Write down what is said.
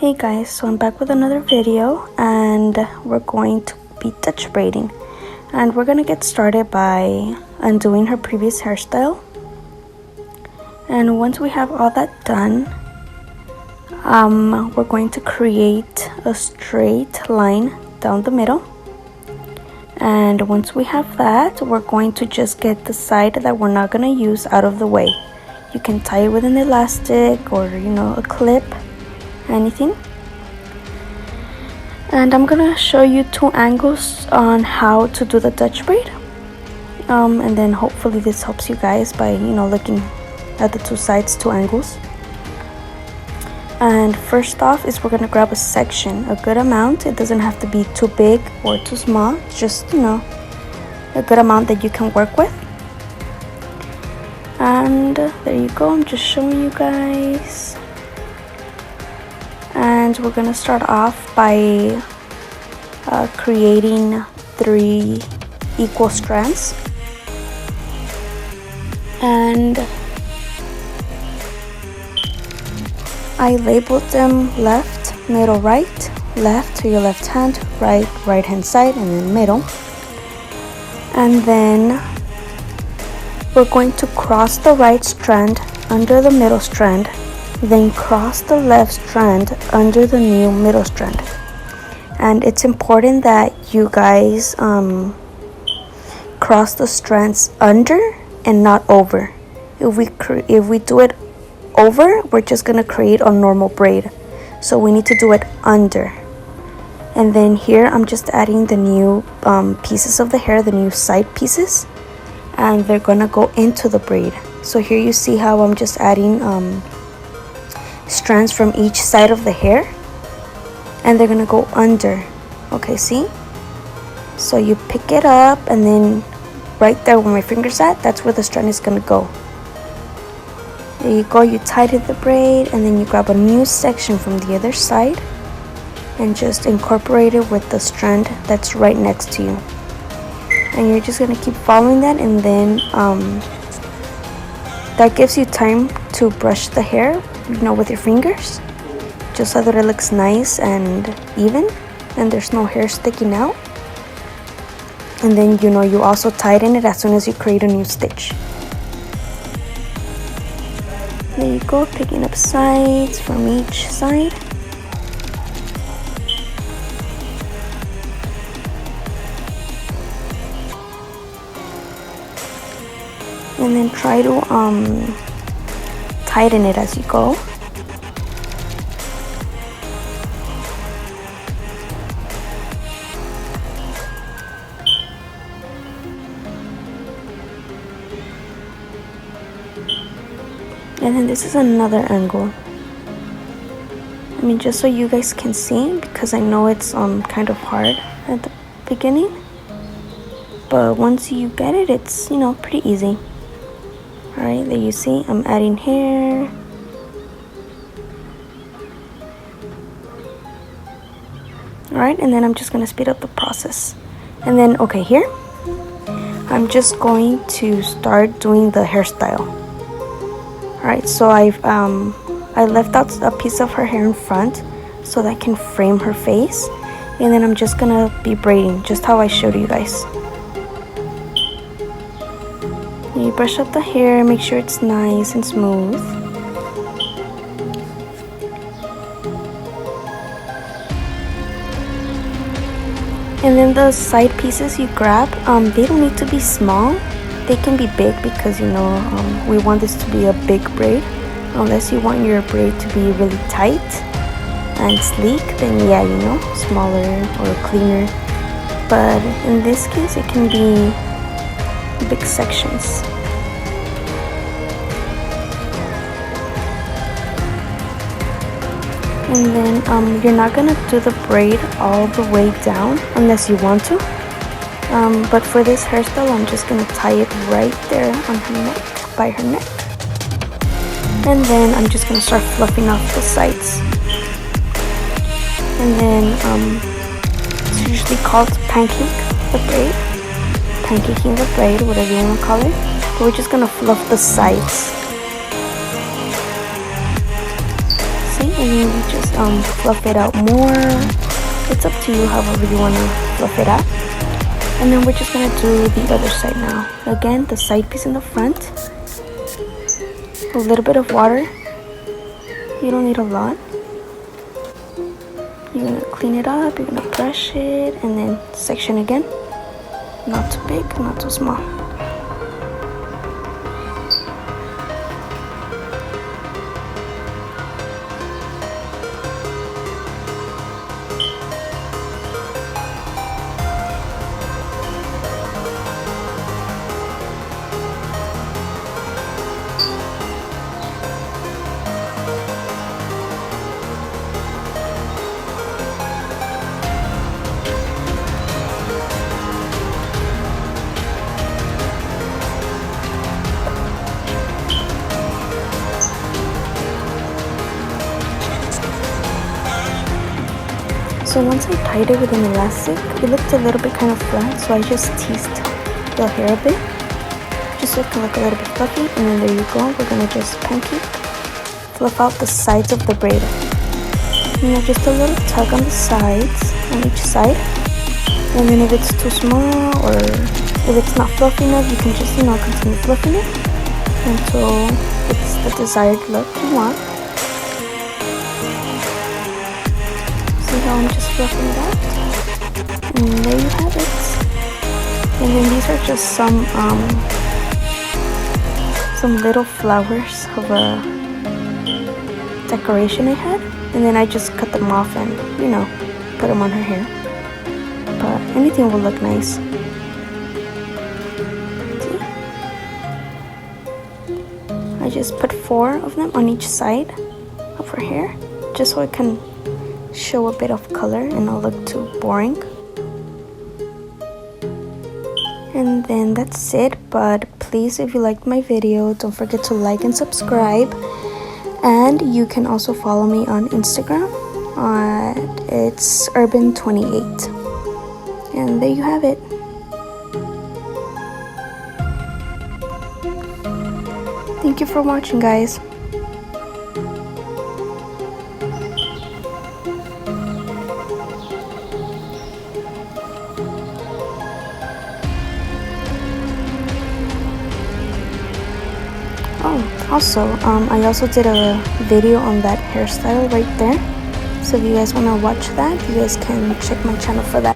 Hey guys, so I'm back with another video and we're going to be touch braiding, and we're gonna get started by undoing her previous hairstyle. And once we have all that done, we're going to create a straight line down the middle. And once we have that, we're going to just get the side that we're not gonna use out of the way. You can tie it with an elastic or a clip, anything. And I'm gonna show you two angles on how to do the Dutch braid, and then hopefully this helps you guys by looking at the two sides, two angles. And first off is we're gonna grab a section, a good amount. It doesn't have to be too big or too small, just a good amount that you can work with. And there you go, I'm just showing you guys. And we're gonna start off by creating 3 equal strands, and I labeled them left, middle, right, left to your left hand, right, right hand side, and then middle. And then we're going to cross the right strand under the middle strand, then cross the left strand under the new middle strand. And it's important that you guys cross the strands under and not over. If we do it over, we're just gonna create a normal braid, so we need to do it under. And then here I'm just adding the new pieces of the hair, the new side pieces, and they're gonna go into the braid. So here you see how I'm just adding strands from each side of the hair, and they're gonna go under. Okay, see? So you pick it up, and then right there where my finger's at, that's where the strand is gonna go. There you go, you tighten the braid, and then you grab a new section from the other side and just incorporate it with the strand that's right next to you. And you're just gonna keep following that, and then that gives you time to brush the hair with your fingers, just so that it looks nice and even and there's no hair sticking out. And then you also tighten it as soon as you create a new stitch. There you go, picking up sides from each side. And then try to tighten it as you go. And then this is another angle. Just so you guys can see, because I know it's kind of hard at the beginning, but once you get it, it's pretty easy. Alright, there you see, I'm adding hair. Alright, and then I'm just going to speed up the process. And then, okay, here, I'm just going to start doing the hairstyle. Alright, so I left out a piece of her hair in front so that I can frame her face. And then I'm just going to be braiding, just how I showed you guys. You brush up the hair, make sure it's nice and smooth. And then the side pieces you grab, they don't need to be small. They can be big because we want this to be a big braid. Unless you want your braid to be really tight and sleek, then yeah, smaller or cleaner. But in this case, it can be big sections. And then you're not gonna do the braid all the way down unless you want to. But for this hairstyle, I'm just gonna tie it right there on her neck, by her neck. And then I'm just gonna start fluffing off the sides. And then it's usually called pancake the braid, pancaking the braid, whatever you wanna call it. But we're just gonna fluff the sides. See, and then you just fluff it out more. It's up to you however you want to fluff it out. And then we're just gonna do the other side now. Again, the side piece in the front. A little bit of water. You don't need a lot. You're gonna clean it up, you're gonna brush it, and then section again. Not too big, not too small. So once I tied it with an elastic, it looked a little bit kind of flat, so I just teased the hair a bit, just so it can look a little bit fluffy. And then there you go, we're gonna just pancake, fluff out the sides of the braid. You know, just a little tug on the sides, on each side. And then if it's too small or if it's not fluffy enough, you can just, you know, continue fluffing it until it's the desired look you want. I'm just fluffing it out, and there you have it. And then these are just some little flowers of a decoration I had, and then I just cut them off and, you know, put them on her hair. But anything will look nice. See? I just put 4 of them on each side of her hair, just so it can show a bit of color and not look too boring. And then that's it. But please, if you liked my video, don't forget to like and subscribe. And you can also follow me on Instagram. It's urban28. And there you have it. Thank you for watching, guys. Oh, also, I also did a video on that hairstyle right there. So if you guys want to watch that, you guys can check my channel for that.